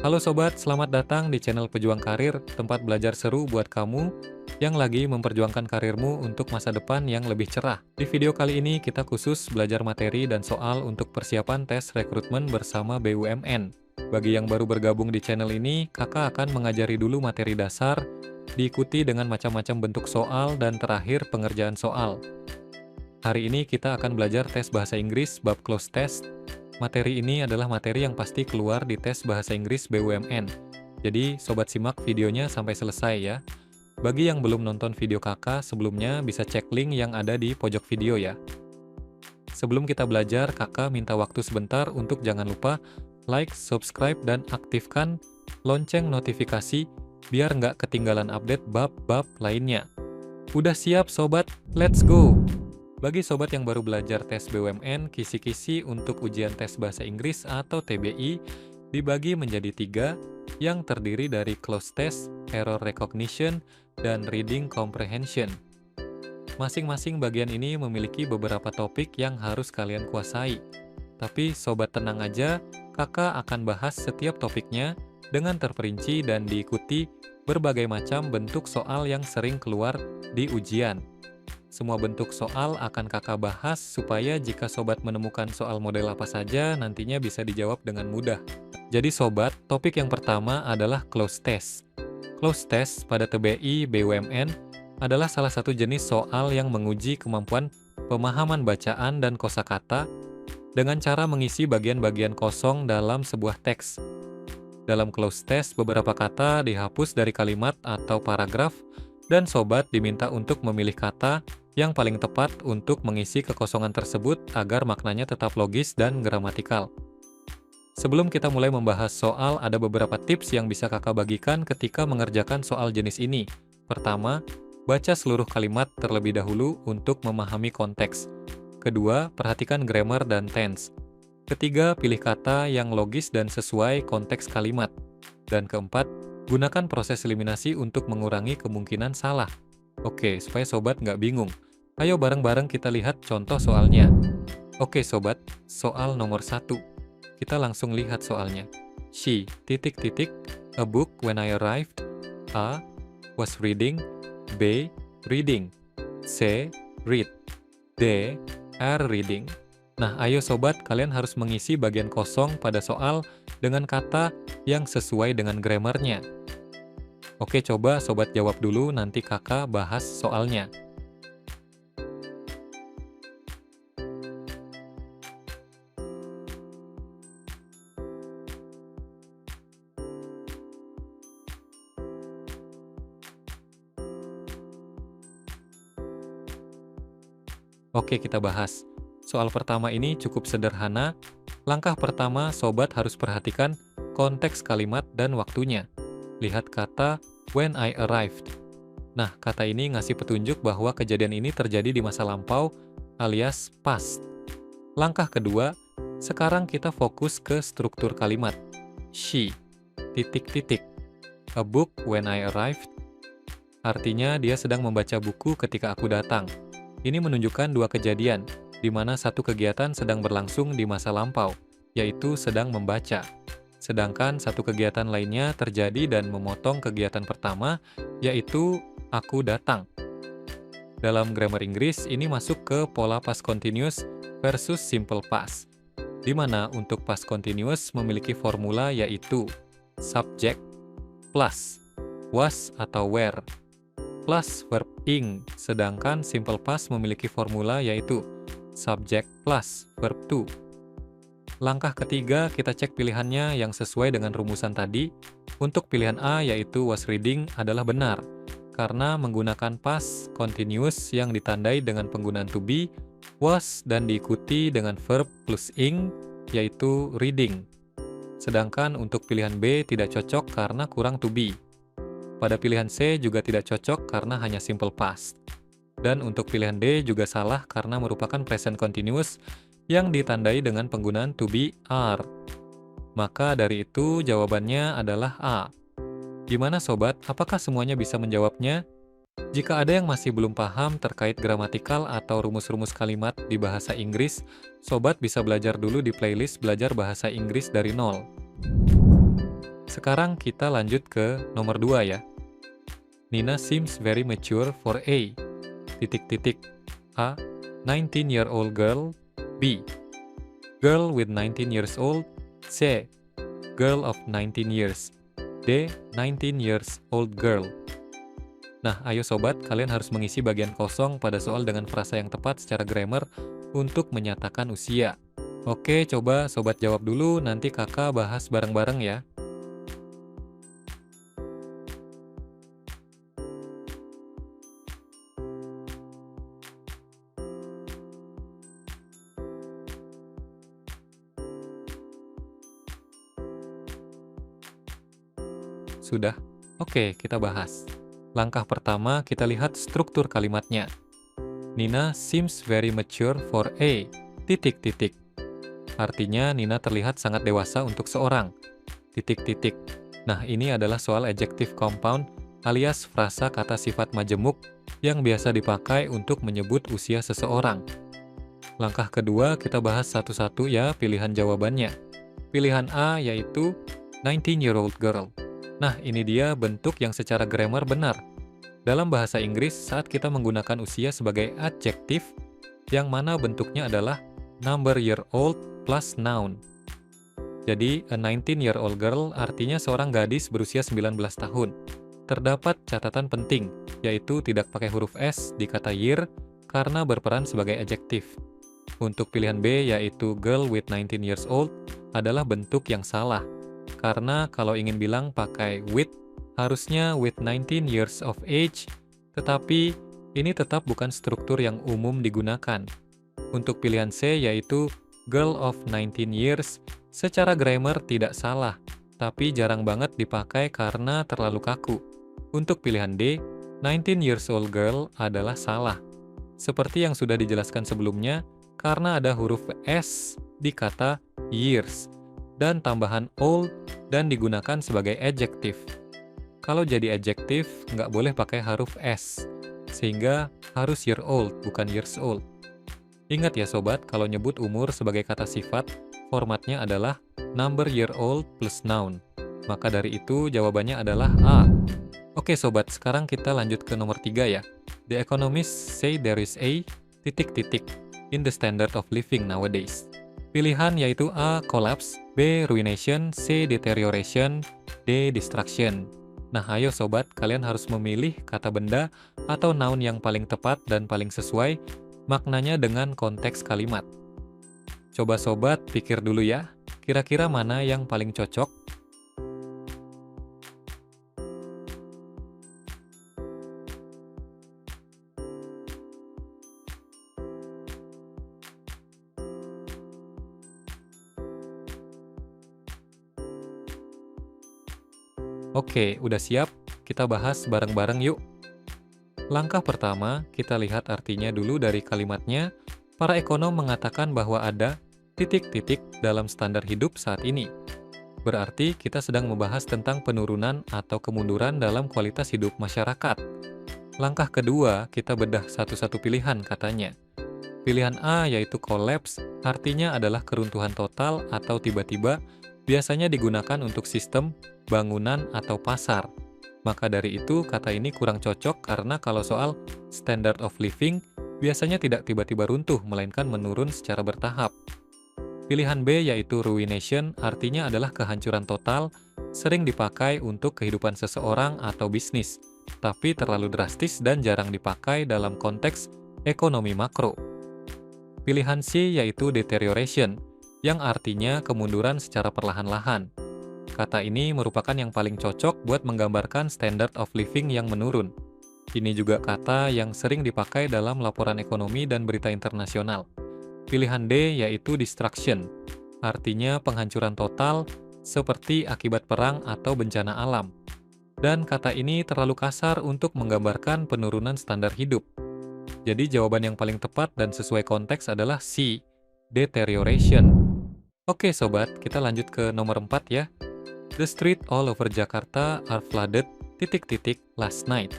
Halo sobat, selamat datang di channel Pejuang Karir, tempat belajar seru buat kamu yang lagi memperjuangkan karirmu untuk masa depan yang lebih cerah. Di video kali ini kita khusus belajar materi dan soal untuk persiapan tes rekrutmen bersama BUMN. Bagi yang baru bergabung di channel ini, kakak akan mengajari dulu materi dasar, diikuti dengan macam-macam bentuk soal dan terakhir pengerjaan soal. Hari ini kita akan belajar tes bahasa Inggris bab close test. Materi ini adalah materi yang pasti keluar di tes bahasa Inggris BUMN. Jadi, sobat simak videonya sampai selesai ya. Bagi yang belum nonton video kakak sebelumnya, bisa cek link yang ada di pojok video ya. Sebelum kita belajar, kakak minta waktu sebentar untuk jangan lupa like, subscribe, dan aktifkan lonceng notifikasi biar nggak ketinggalan update bab-bab lainnya. Udah siap sobat? Let's go! Bagi sobat yang baru belajar tes BUMN, kisi-kisi untuk ujian tes bahasa Inggris atau TBI dibagi menjadi 3 yang terdiri dari close test, error recognition, dan reading comprehension. Masing-masing bagian ini memiliki beberapa topik yang harus kalian kuasai. Tapi sobat tenang aja, kakak akan bahas setiap topiknya dengan terperinci dan diikuti berbagai macam bentuk soal yang sering keluar di ujian. Semua bentuk soal akan kakak bahas supaya jika sobat menemukan soal model apa saja, nantinya bisa dijawab dengan mudah. Jadi sobat, topik yang pertama adalah close test. Close test pada TBI BUMN adalah salah satu jenis soal yang menguji kemampuan pemahaman bacaan dan kosakata dengan cara mengisi bagian-bagian kosong dalam sebuah teks. Dalam close test, beberapa kata dihapus dari kalimat atau paragraf, dan sobat diminta untuk memilih kata yang paling tepat untuk mengisi kekosongan tersebut agar maknanya tetap logis dan gramatikal. Sebelum kita mulai membahas soal, ada beberapa tips yang bisa kakak bagikan ketika mengerjakan soal jenis ini. Pertama, baca seluruh kalimat terlebih dahulu untuk memahami konteks. Kedua, perhatikan grammar dan tense. Ketiga, pilih kata yang logis dan sesuai konteks kalimat. Dan keempat, gunakan proses eliminasi untuk mengurangi kemungkinan salah. Oke, supaya sobat nggak bingung. Ayo bareng-bareng kita lihat contoh soalnya. Oke sobat, soal nomor 1. Kita langsung lihat soalnya. She, a book when I arrived. A, was reading. B, reading. C, read. D, are reading. Nah, ayo sobat, kalian harus mengisi bagian kosong pada soal dengan kata yang sesuai dengan grammarnya. Oke, coba sobat jawab dulu, nanti kakak bahas soalnya. Oke, kita bahas. Soal pertama ini cukup sederhana. Langkah pertama, sobat harus perhatikan konteks kalimat dan waktunya. Lihat kata when I arrived. Nah, kata ini ngasih petunjuk bahwa kejadian ini terjadi di masa lampau alias past. Langkah kedua, sekarang kita fokus ke struktur kalimat. She, a book when I arrived. Artinya dia sedang membaca buku ketika aku datang. Ini menunjukkan dua kejadian, di mana satu kegiatan sedang berlangsung di masa lampau, yaitu sedang membaca. Sedangkan satu kegiatan lainnya terjadi dan memotong kegiatan pertama, yaitu aku datang. Dalam grammar Inggris, ini masuk ke pola past continuous versus simple past, di mana untuk past continuous memiliki formula yaitu subject plus was atau were plus verb ing, sedangkan simple past memiliki formula yaitu subject plus verb to. Langkah ketiga, kita cek pilihannya yang sesuai dengan rumusan tadi. Untuk pilihan A yaitu was reading adalah benar, karena menggunakan past continuous yang ditandai dengan penggunaan to be, was, dan diikuti dengan verb plus ing, yaitu reading. Sedangkan untuk pilihan B tidak cocok karena kurang to be. Pada pilihan C juga tidak cocok karena hanya simple past. Dan untuk pilihan D juga salah karena merupakan present continuous yang ditandai dengan penggunaan to be are. Maka dari itu jawabannya adalah A. Gimana sobat, apakah semuanya bisa menjawabnya? Jika ada yang masih belum paham terkait gramatikal atau rumus-rumus kalimat di bahasa Inggris, sobat bisa belajar dulu di playlist Belajar Bahasa Inggris dari Nol. Sekarang kita lanjut ke nomor 2 ya. Nina seems very mature for a titik titik. A. 19-year-old girl. B. Girl with 19 years old. C. Girl of 19 years. D. 19 years old girl. Nah, ayo sobat, kalian harus mengisi bagian kosong pada soal dengan frasa yang tepat secara grammar untuk menyatakan usia. Oke, coba sobat jawab dulu, nanti kakak bahas bareng-bareng ya. Sudah? Oke, kita bahas. Langkah pertama, kita lihat struktur kalimatnya. Nina seems very mature for a titik titik. Artinya, Nina terlihat sangat dewasa untuk seorang. Titik titik. Nah, ini adalah soal adjective compound alias frasa kata sifat majemuk yang biasa dipakai untuk menyebut usia seseorang. Langkah kedua, kita bahas satu-satu ya pilihan jawabannya. Pilihan A yaitu 19-year-old girl. Nah, ini dia bentuk yang secara grammar benar. Dalam bahasa Inggris, saat kita menggunakan usia sebagai adjektif, yang mana bentuknya adalah number year old plus noun. Jadi, a 19-year-old girl artinya seorang gadis berusia 19 tahun. Terdapat catatan penting, yaitu tidak pakai huruf S di kata year karena berperan sebagai adjektif. Untuk pilihan B, yaitu girl with 19 years old, adalah bentuk yang salah. Karena kalau ingin bilang pakai with, harusnya with 19 years of age, tetapi ini tetap bukan struktur yang umum digunakan. Untuk pilihan C yaitu girl of 19 years, secara grammar tidak salah, tapi jarang banget dipakai karena terlalu kaku. Untuk pilihan D, 19 years old girl adalah salah. Seperti yang sudah dijelaskan sebelumnya, karena ada huruf S di kata years, dan tambahan old dan digunakan sebagai adjektif. Kalau jadi adjektif, nggak boleh pakai huruf S, sehingga harus year old, bukan years old. Ingat ya sobat, kalau nyebut umur sebagai kata sifat, formatnya adalah number year old plus noun. Maka dari itu jawabannya adalah A. Oke sobat, sekarang kita lanjut ke nomor 3 ya. The economists say there is a titik titik in the standard of living nowadays. Pilihan yaitu A. Collapse, B. Ruination, C. Deterioration, D. Destruction. Nah ayo sobat, kalian harus memilih kata benda atau noun yang paling tepat dan paling sesuai maknanya dengan konteks kalimat. Coba sobat pikir dulu ya, kira-kira mana yang paling cocok? Oke, udah siap? Kita bahas bareng-bareng yuk. Langkah pertama, kita lihat artinya dulu dari kalimatnya. Para ekonom mengatakan bahwa ada titik-titik dalam standar hidup saat ini. Berarti kita sedang membahas tentang penurunan atau kemunduran dalam kualitas hidup masyarakat. Langkah kedua, kita bedah satu-satu pilihan katanya. Pilihan A yaitu collapse, artinya adalah keruntuhan total atau tiba-tiba, biasanya digunakan untuk sistem, bangunan, atau pasar. Maka dari itu, kata ini kurang cocok karena kalau soal standard of living, biasanya tidak tiba-tiba runtuh, melainkan menurun secara bertahap. Pilihan B yaitu ruination, artinya adalah kehancuran total, sering dipakai untuk kehidupan seseorang atau bisnis, tapi terlalu drastis dan jarang dipakai dalam konteks ekonomi makro. Pilihan C yaitu deterioration, yang artinya kemunduran secara perlahan-lahan. Kata ini merupakan yang paling cocok buat menggambarkan standard of living yang menurun. Ini juga kata yang sering dipakai dalam laporan ekonomi dan berita internasional. Pilihan D yaitu destruction, artinya penghancuran total seperti akibat perang atau bencana alam. Dan kata ini terlalu kasar untuk menggambarkan penurunan standar hidup. Jadi jawaban yang paling tepat dan sesuai konteks adalah C, deterioration. Oke sobat, kita lanjut ke nomor 4 ya. The street all over Jakarta are flooded titik-titik last night.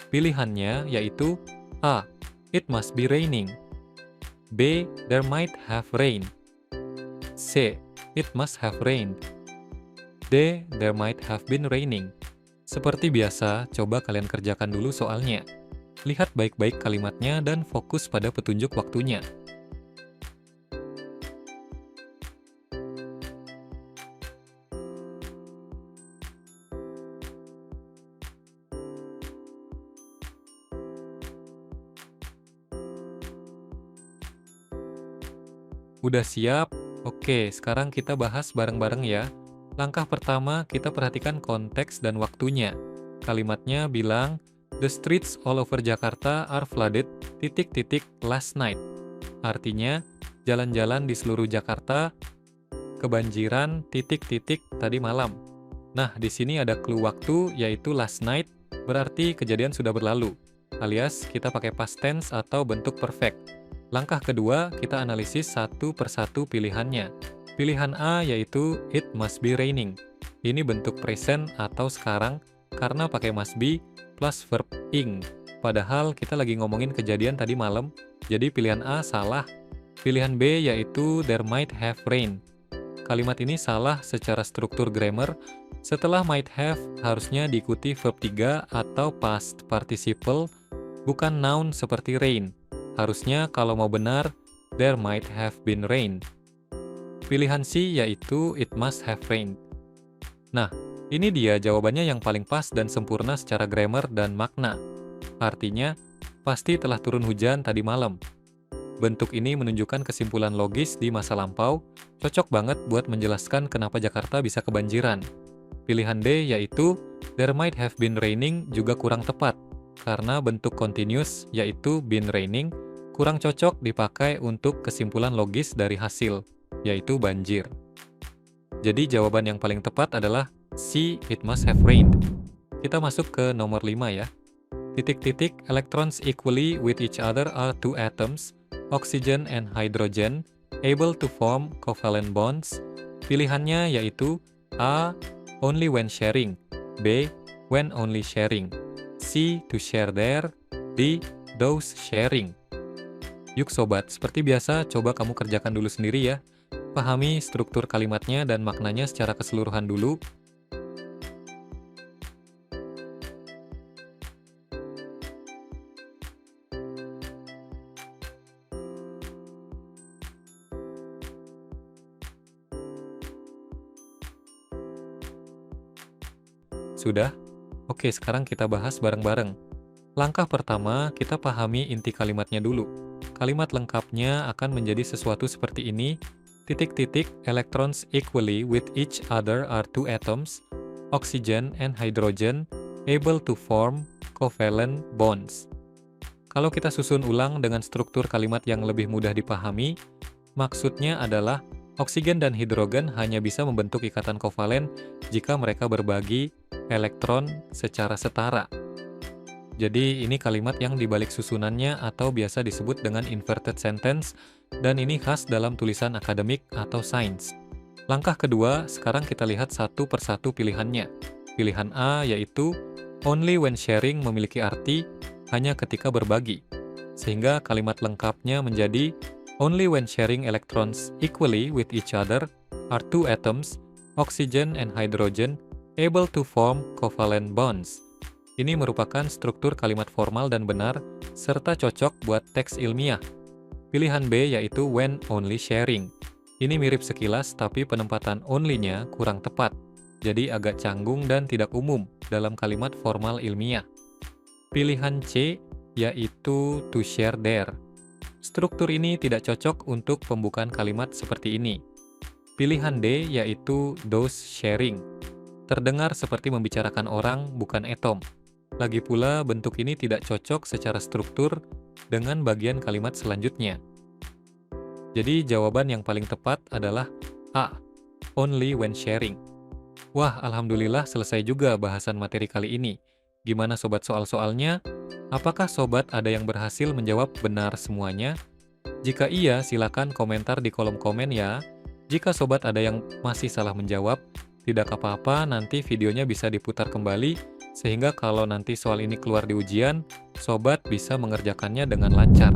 Pilihannya yaitu A. It must be raining. B. There might have rain. C. It must have rained. D. There might have been raining. Seperti biasa, coba kalian kerjakan dulu soalnya. Lihat baik-baik kalimatnya dan fokus pada petunjuk waktunya. Udah siap? Oke, sekarang kita bahas bareng-bareng ya. Langkah pertama, kita perhatikan konteks dan waktunya. Kalimatnya bilang, "The streets all over Jakarta are flooded, last night." Artinya, jalan-jalan di seluruh Jakarta kebanjiran, tadi malam. Nah, di sini ada clue waktu, yaitu last night, berarti kejadian sudah berlalu. Alias, kita pakai past tense atau bentuk perfect. Langkah kedua, kita analisis satu persatu pilihannya. Pilihan A yaitu it must be raining. Ini bentuk present atau sekarang karena pakai must be plus verb ing. Padahal kita lagi ngomongin kejadian tadi malam, jadi pilihan A salah. Pilihan B yaitu there might have rain. Kalimat ini salah secara struktur grammar. Setelah might have harusnya diikuti verb 3 atau past participle, bukan noun seperti rain. Harusnya kalau mau benar, there might have been rain. Pilihan C yaitu it must have rained. Nah, ini dia jawabannya yang paling pas dan sempurna secara grammar dan makna. Artinya, pasti telah turun hujan tadi malam. Bentuk ini menunjukkan kesimpulan logis di masa lampau, cocok banget buat menjelaskan kenapa Jakarta bisa kebanjiran. Pilihan D yaitu there might have been raining juga kurang tepat, karena bentuk continuous yaitu been raining kurang cocok dipakai untuk kesimpulan logis dari hasil, yaitu banjir. Jadi jawaban yang paling tepat adalah C, it must have rained. Kita masuk ke nomor 5 ya. Electrons equally with each other are two atoms, oxygen and hydrogen, able to form covalent bonds. Pilihannya yaitu A, only when sharing, B, when only sharing, C, to share there, D, those sharing. Yuk sobat, seperti biasa coba kamu kerjakan dulu sendiri ya. Pahami struktur kalimatnya dan maknanya secara keseluruhan dulu. Sudah? Oke, sekarang kita bahas bareng-bareng. Langkah pertama, kita pahami inti kalimatnya dulu. Kalimat lengkapnya akan menjadi sesuatu seperti ini, electrons equally with each other are two atoms, oxygen and hydrogen, able to form covalent bonds. Kalau kita susun ulang dengan struktur kalimat yang lebih mudah dipahami, maksudnya adalah oksigen dan hidrogen hanya bisa membentuk ikatan kovalen jika mereka berbagi elektron secara setara. Jadi ini kalimat yang dibalik susunannya atau biasa disebut dengan inverted sentence, dan ini khas dalam tulisan akademik atau sains. Langkah kedua, sekarang kita lihat satu persatu pilihannya. Pilihan A yaitu only when sharing memiliki arti hanya ketika berbagi. Sehingga kalimat lengkapnya menjadi only when sharing electrons equally with each other are two atoms, oxygen and hydrogen, able to form covalent bonds. Ini merupakan struktur kalimat formal dan benar, serta cocok buat teks ilmiah. Pilihan B yaitu when only sharing. Ini mirip sekilas, tapi penempatan only-nya kurang tepat. Jadi agak canggung dan tidak umum dalam kalimat formal ilmiah. Pilihan C yaitu to share there. Struktur ini tidak cocok untuk pembukaan kalimat seperti ini. Pilihan D yaitu those sharing. Terdengar seperti membicarakan orang, bukan atom. Lagi pula, bentuk ini tidak cocok secara struktur dengan bagian kalimat selanjutnya. Jadi, jawaban yang paling tepat adalah A, only when sharing. Wah, alhamdulillah selesai juga bahasan materi kali ini. Gimana sobat soal-soalnya? Apakah sobat ada yang berhasil menjawab benar semuanya? Jika iya, silakan komentar di kolom komen ya. Jika sobat ada yang masih salah menjawab, tidak apa-apa, nanti videonya bisa diputar kembali, sehingga kalau nanti soal ini keluar di ujian, sobat bisa mengerjakannya dengan lancar.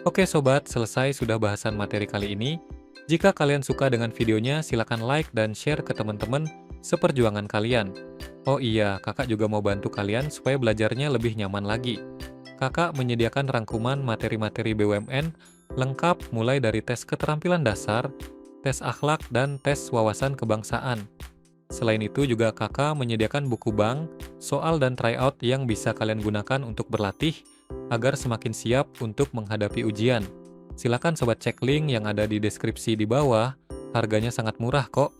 Oke sobat, selesai sudah bahasan materi kali ini. Jika kalian suka dengan videonya, silakan like dan share ke teman-teman seperjuangan kalian. Oh iya, kakak juga mau bantu kalian supaya belajarnya lebih nyaman lagi. Kakak menyediakan rangkuman materi-materi BUMN lengkap mulai dari tes keterampilan dasar, tes akhlak, dan tes wawasan kebangsaan. Selain itu juga kakak menyediakan buku bank, soal dan tryout yang bisa kalian gunakan untuk berlatih agar semakin siap untuk menghadapi ujian. Silakan sobat cek link yang ada di deskripsi di bawah, harganya sangat murah kok.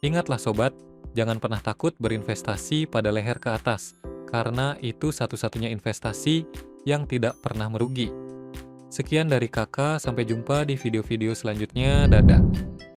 Ingatlah sobat, jangan pernah takut berinvestasi pada leher ke atas, karena itu satu-satunya investasi yang tidak pernah merugi. Sekian dari kakak, sampai jumpa di video-video selanjutnya, dadah.